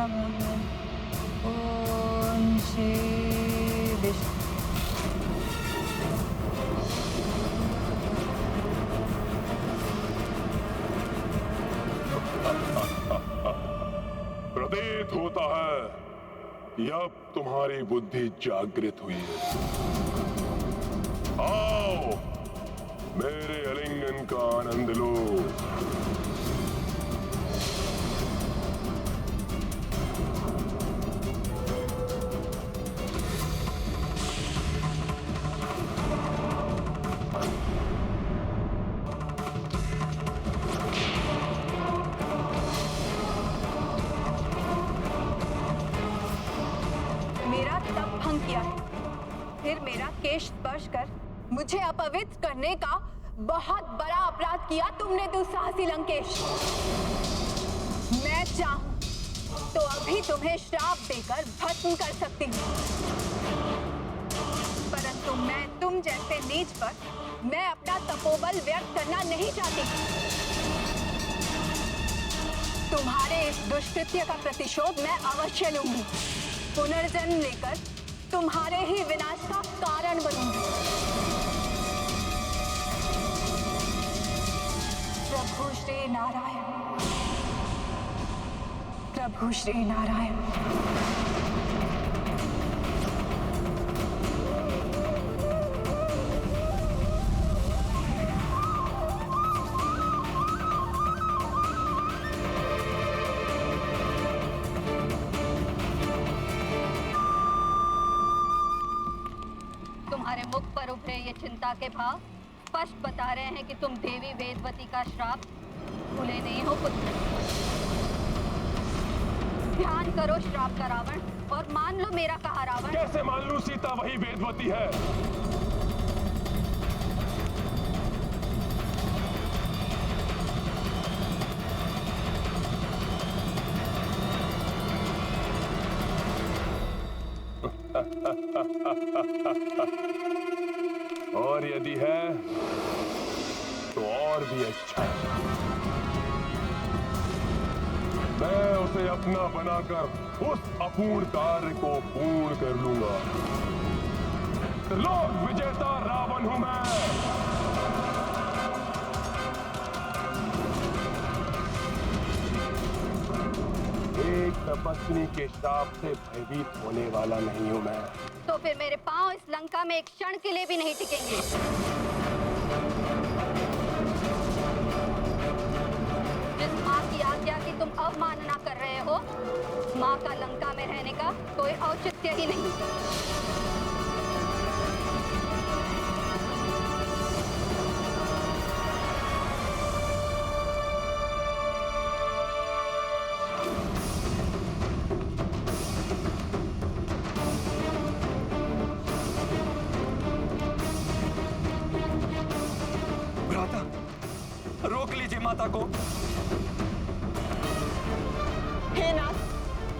नमः। ओम श्री विष्णु। प्रतीत होता है कि अब तुम्हारी बुद्धि जागृत हुई है। आओ, मेरे आलिंगन का आनंद लो। मेरा तप भंग किया है, फिर मेरा केश स्पर्श कर मुझे अपवित्र करने का बहुत बड़ा अपराध किया तुमने दुस्साहसी लंकेश। मैं चाहूं तो अभी तुम्हें श्राप देकर भस्म कर सकती हूँ, परंतु मैं तुम जैसे नीच पर मैं अपना तपोबल व्यर्थ करना नहीं चाहती। तुम्हारे इस दुष्कृत्य का प्रतिशोध मैं अवश्य लूंगी। पुनर्जन्म लेकर तुम्हारे ही विनाश का कारण बनूंगी। प्रभु श्री नारायण, प्रभु श्री नारायण। तुम्हारे मुख पर उभरे ये चिंता के भाव स्पष्ट बता रहे हैं कि तुम देवी वेदवती का श्राप भूले नहीं हो पुत्र। ध्यान करो श्राप का रावण और मान लो मेरा कहा रावण। कैसे मान लूं सीता वही वेदवती है? और यदि है तो और भी अच्छा। मैं उसे अपना बनाकर उस अपूर्ण कार्य को पूर्ण कर लूंगा। त्रिलोक विजेता रावण हूं मैं। एक तपस्वी के श्राप से भयभीत होने वाला नहीं हूं मैं। तो फिर मेरे पांव इस लंका में एक क्षण के लिए भी नहीं टिकेंगे। जिस माँ की आज्ञा की तुम अवमानना कर रहे हो, माँ का लंका में रहने का कोई औचित्य ही नहीं। रोक लीजिए माता को। हे नाथ,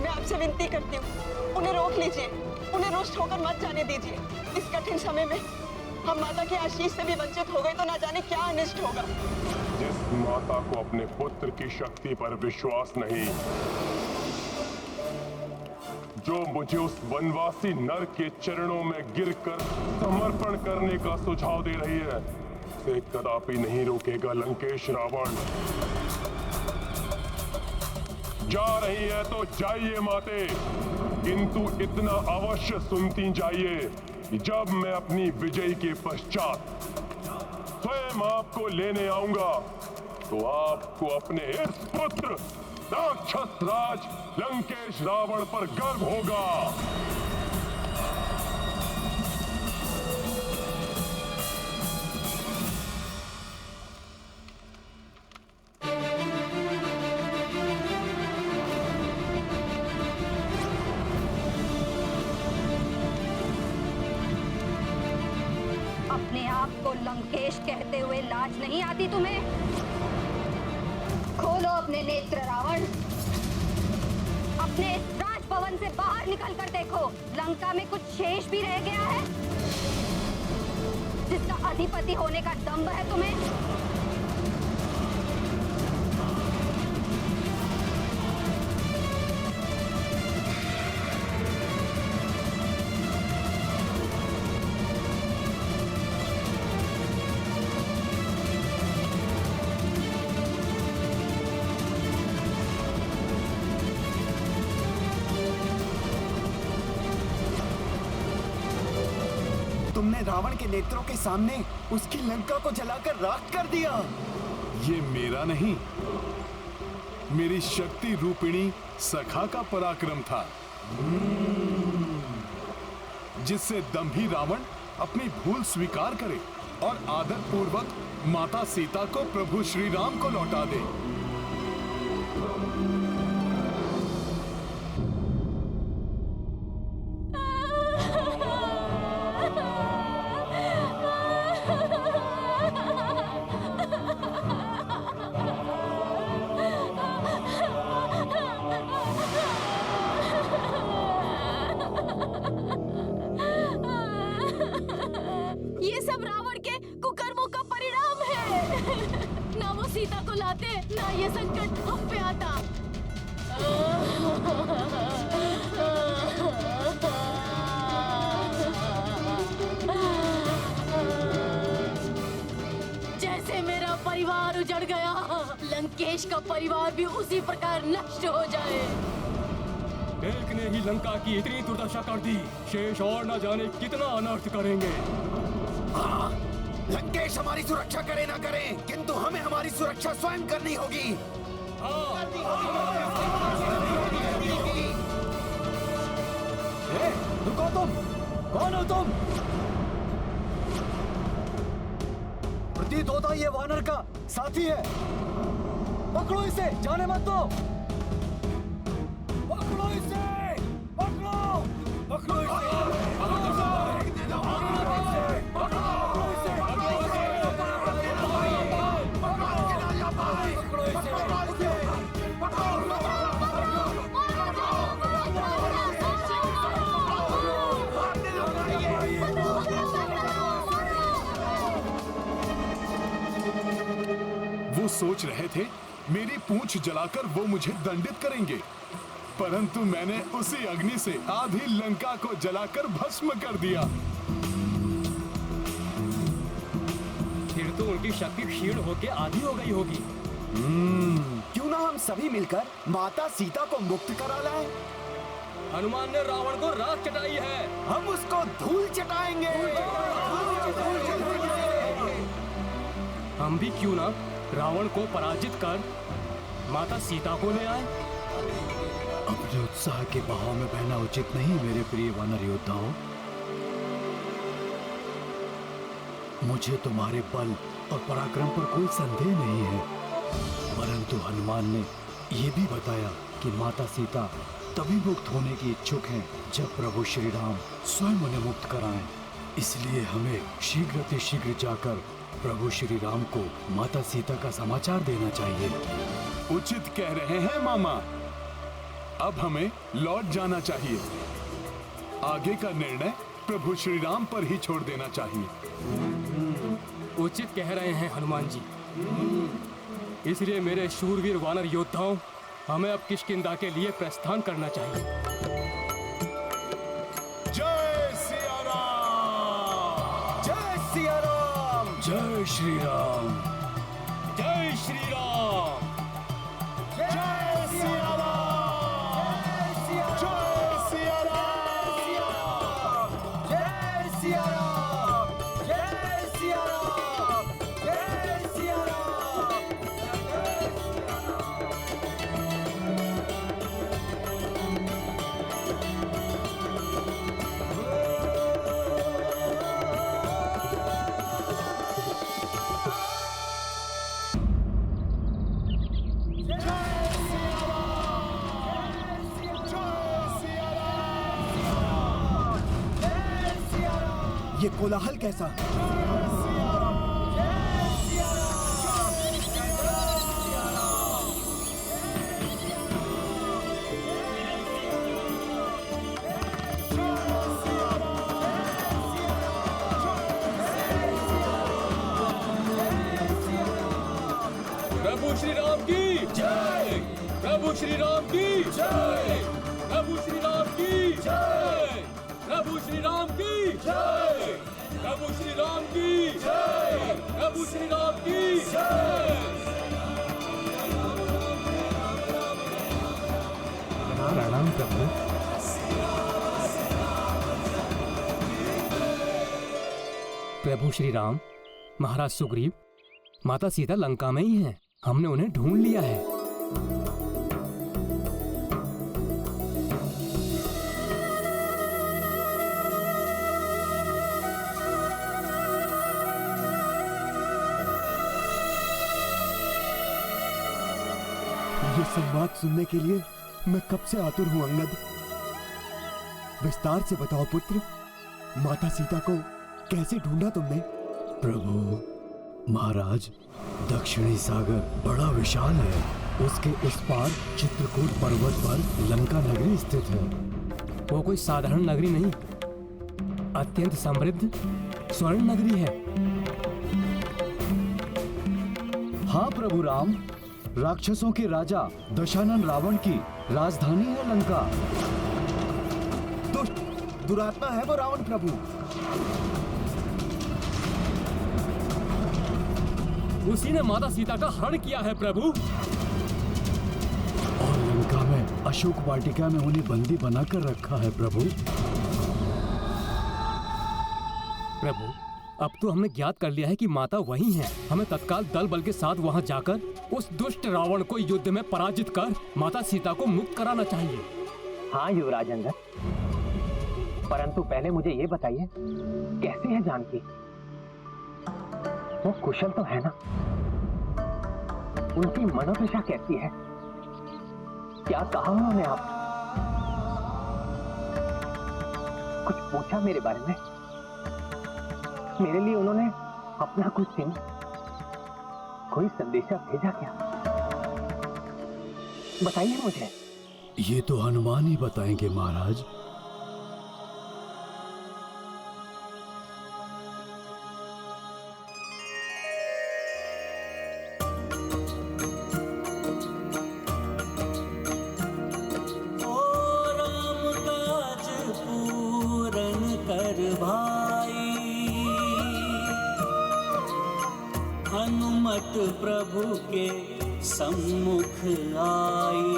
मैं आपसे विनती करती हूँ, उन्हें रोक लीजिए, उन्हें रुष्ट होकर मत जाने दीजिए। इस कठिन समय में हम माता के आशीष से भी वंचित हो गए तो ना जाने क्या अनिष्ट होगा। जिस माता को अपने पुत्र की शक्ति पर विश्वास नहीं, जो मुझे उस वनवासी नर के चरणों में गिरकर समर्पण करने का सुझाव दे रही है, उसे कदापि नहीं रोकेगा लंकेश रावण। जा रही है तो जाइए माते, किंतु इतना अवश्य सुनती जाइए कि जब मैं अपनी विजय के पश्चात स्वयं आपको लेने आऊंगा तो आपको अपने इस पुत्र राक्षस राज लंकेश रावण पर गर्व होगा। अपने आप को लंकेश कहते हुए लाज नहीं आती तुम्हें? खोलो अपने नेत्र रावण, अपने इस राजभवन से बाहर निकल कर देखो, लंका में कुछ शेष भी रह गया है जिसका अधिपति होने का दंभ है तुम्हें? तुमने रावण के नेत्रों के सामने उसकी लंका को जलाकर राख कर दिया। ये मेरा नहीं, मेरी शक्ति रूपिणी सखा का पराक्रम था, जिससे दंभी रावण अपनी भूल स्वीकार करे और आदर पूर्वक माता सीता को प्रभु श्री राम को लौटा दे। ये सब रावण के कुकर्मों का परिणाम है। ना वो सीता को लाते, ना ये संकट हम पे आता। जैसे मेरा परिवार उजड़ गया, लंकेश का परिवार भी उसी प्रकार नष्ट हो जाए। एक ने ही लंका की इतनी दुर्दशा कर दी, शेष और न जाने कितना अनर्थ करेंगे। हाँ, लंकेश हमारी सुरक्षा करे ना करे, किंतु हमें हमारी सुरक्षा स्वयं करनी होगी। रुको तुम, कौन हो तुम? प्रतीत होता ये वानर का साथी है। पकड़ो इसे, जाने मत दो। पकड़ो इसे, पकड़ो, पकड़ो इसे, वो सोच रहे थे मेरी पूंछ जलाकर वो मुझे दंडित करेंगे, परंतु मैंने उसी अग्नि से आधी लंका को जलाकर भस्म कर दिया। फिर तो उनकी शक्ति क्षीण होकर आधी हो गई होगी। क्यों ना हम सभी मिलकर माता सीता को मुक्त करा लाएं? हनुमान ने रावण को राख चटाई है, हम उसको धूल चटाएंगे। हम भी क्यों ना रावण को पराजित कर माता सीता को ले आए। अपने उत्साह के बहाव में बहना उचित नहीं मेरे प्रिय वानर योद्धाओं। मुझे तुम्हारे बल और पराक्रम पर कोई संदेह नहीं है, परंतु हनुमान ने यह भी बताया कि माता सीता तभी मुक्त होने की इच्छुक हैं जब प्रभु श्री राम स्वयं उन्हें मुक्त कराएं। इसलिए हमें शीघ्र जाकर प्रभु श्री राम को माता सीता का समाचार देना चाहिए। उचित कह रहे हैं मामा, अब हमें लौट जाना चाहिए। आगे का निर्णय प्रभु श्री राम पर ही छोड़ देना चाहिए। उचित कह रहे हैं हनुमान जी। इसलिए मेरे शूरवीर वानर योद्धाओं, हमें अब किष्किंधा के लिए प्रस्थान करना चाहिए। जय सिया राम, जय सिया राम, जय श्री राम, जय श्री राम, जय सिया राम, जय सिया राम, जय सिया राम, जय सिया राम, जय सिया राम। ये कोलाहल कैसा? प्रभु श्री राम की जय, प्रभु श्री राम की जय, प्रभु श्री राम की जय, प्रभु श्री राम की जय, प्रभु श्री राम की जय, प्रभु श्री राम की जय। प्रणाम प्रभु। प्रभु श्री राम, महाराज सुग्रीव, माता सीता लंका में ही हैं। हमने उन्हें ढूंढ लिया है। ये संवाद सुनने के लिए मैं कब से आतुर हूं अंगद। विस्तार से बताओ पुत्र, माता सीता को कैसे ढूंढा तुमने? प्रभु महाराज, दक्षिणी सागर बड़ा विशाल है। उसके उस पार चित्रकूट पर्वत पर लंका नगरी स्थित है। वो कोई साधारण नगरी नहीं, अत्यंत समृद्ध स्वर्ण नगरी है। हाँ प्रभु राम, राक्षसों के राजा दशानन रावण की राजधानी है लंका। दुष्ट दुरात्मा है वो रावण प्रभु। उसी ने माता सीता का हरण किया है प्रभु। और लंका में अशोक वाटिका में उन्हें बंदी बनाकर रखा है प्रभु। प्रभु, अब तो हमने ज्ञात कर लिया है कि माता वही हैं। हमें तत्काल दल बल के साथ वहां जाकर उस दुष्ट रावण को युद्ध में पराजित कर माता सीता को मुक्त कराना चाहिए। हाँ युवराज अंगद, परंतु पहले मुझे ये बताइए, कैसी है जानकी? वो कुशल तो है ना? उनकी मनोदशा कैसी है? क्या कहा उन्होंने आप? कुछ पूछा मेरे बारे में? मेरे लिए उन्होंने अपना कुछ चिन्ह, कोई संदेशा भेजा क्या? बताइए मुझे। ये तो हनुमान ही बताएंगे महाराज। हनुमत प्रभु के सम्मुख आई,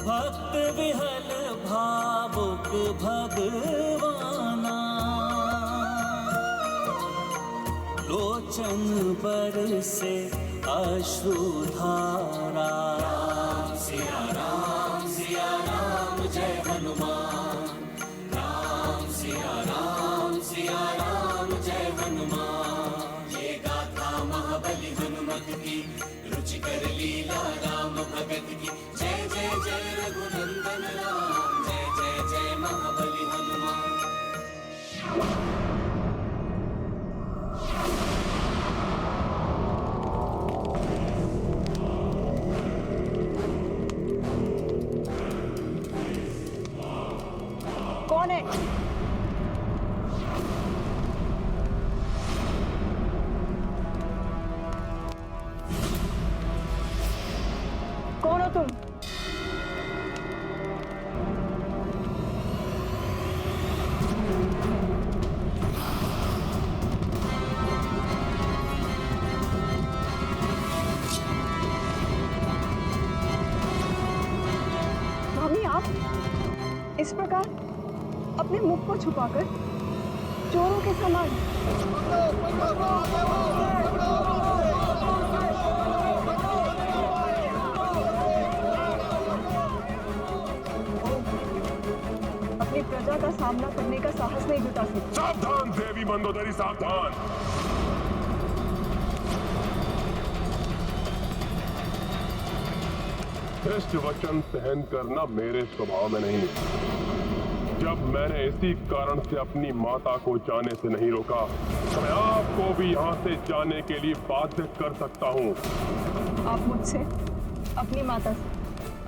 भक्त विहल भावुक भगवाना, लोचन बरसे अश्रुधारा। सिया राम जय हनुमान, राम सिया राम जय हनुमान। ये गाथा महाबली हनुमत की, रुचिकर लीला राम भगत की। जय जय जय रघुनंदन राम, जय जय जय महाबली हनुमान। कौन है? कौन हो तुम? स्वामी, आप इस प्रकार अपने मुख को छुपाकर चोरों के समान। अपनी प्रजा का सामना करने का साहस नहीं जुटा सकते। सावधान देवी मंदोदरी, सावधान। श्रेष्ठ वचन सहन करना मेरे स्वभाव में नहीं। जब मैंने इसी कारण से अपनी माता को जाने से नहीं रोका, तो मैं आपको भी यहाँ से जाने के लिए बाध्य कर सकता हूँ। आप मुझसे, अपनी माता से,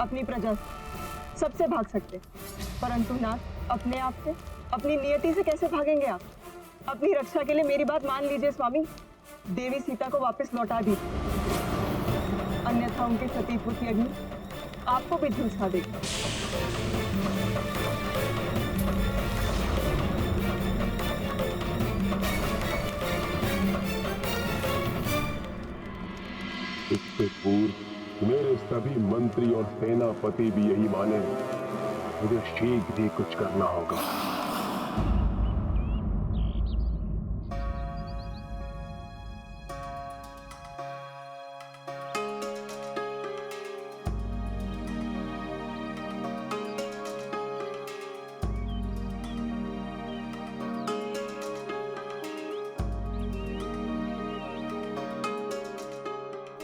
अपनी प्रजा से, सबसे भाग सकते, परंतु नाथ, अपने आप से, अपनी नियति से कैसे भागेंगे आप? अपनी रक्षा के लिए मेरी बात मान लीजिए स्वामी। देवी सीता को वापस लौटा दीजिए, अन्यथा उनके सतीत्व की अग्नि आपको भी झुलसा देगा। इससे पूर्व मेरे सभी मंत्री और सेनापति भी यही माने, मुझे शीघ्र ही कुछ करना होगा।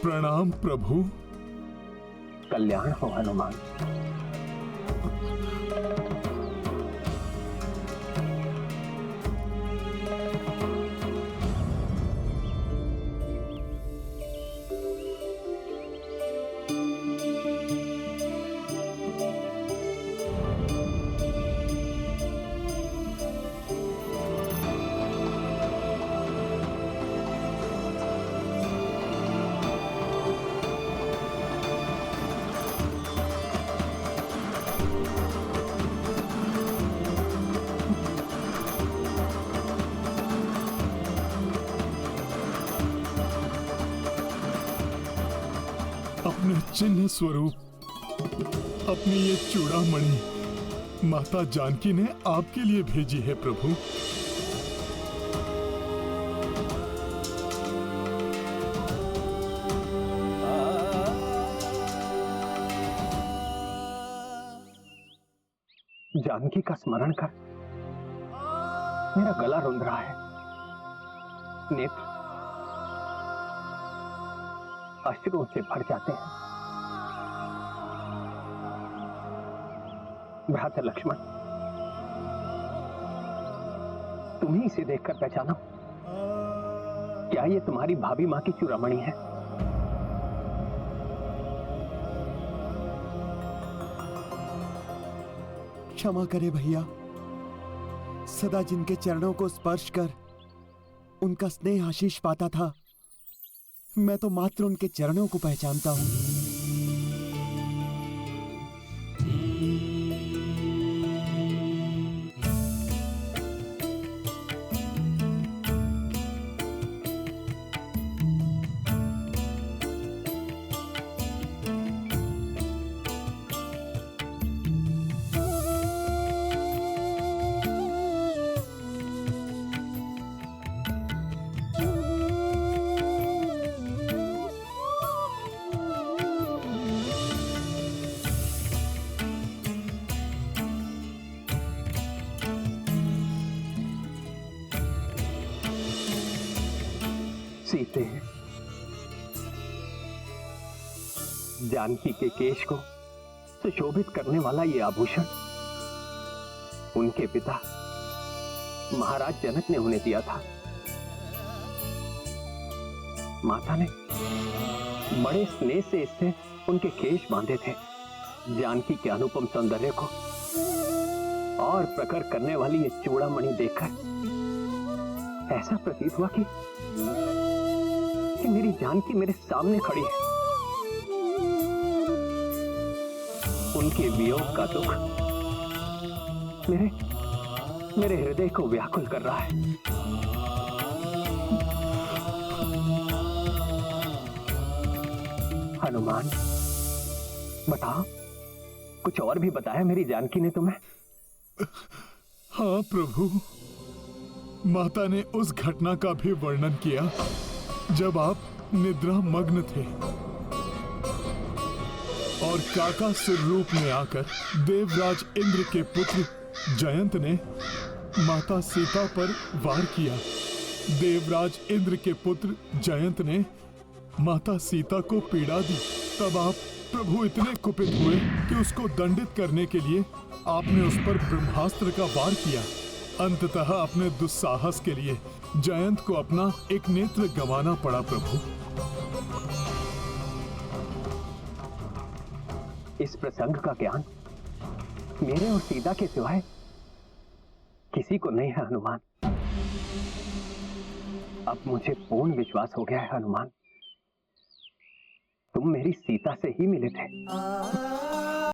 प्रणाम प्रभु। कल्याण हो हनुमान। अपने चिन्ह स्वरूप अपनी ये चूड़ामणि माता जानकी ने आपके लिए भेजी है प्रभु। जानकी का स्मरण कर मेरा गला रुंध रहा है, नेत्र अश्रुओं से भर जाते हैं। भ्राता लक्ष्मण, तुम ही इसे देखकर पहचाना, क्या ये तुम्हारी भाभी मां की चूड़ामणि है? क्षमा करे भैया, सदा जिनके चरणों को स्पर्श कर उनका स्नेह आशीष पाता था, मैं तो मात्र उनके चरणों को पहचानता हूं। सीते, जानकी के केश को सुशोभित करने वाला ये आभूषण उनके पिता महाराज जनक ने उन्हें दिया था। माता ने बड़े स्नेह से इससे उनके केश बांधे थे। जानकी के अनुपम सौंदर्य को और प्रकट करने वाली ये चूड़ामणि देखकर ऐसा प्रतीत हुआ कि मेरी जानकी मेरे सामने खड़ी है। उनके वियोग का दुख मेरे हृदय को व्याकुल कर रहा है। हनुमान, बताओ, कुछ और भी बताया मेरी जानकी ने तुम्हें? हाँ प्रभु, माता ने उस घटना का भी वर्णन किया जब आप निद्रा मग्न थे और काकासुर रूप में आकर देवराज इंद्र के पुत्र जयंत ने माता सीता पर वार किया। देवराज इंद्र के पुत्र जयंत ने माता सीता को पीड़ा दी। तब आप प्रभु इतने कुपित हुए कि उसको दंडित करने के लिए आपने उस पर ब्रह्मास्त्र का वार किया। अंततः अपने दुस्साहस के लिए जयंत को अपना एक नेत्र गंवाना पड़ा। प्रभु, इस प्रसंग का ज्ञान मेरे और सीता के सिवाय किसी को नहीं है हनुमान। अब मुझे पूर्ण विश्वास हो गया है हनुमान, तुम मेरी सीता से ही मिले थे।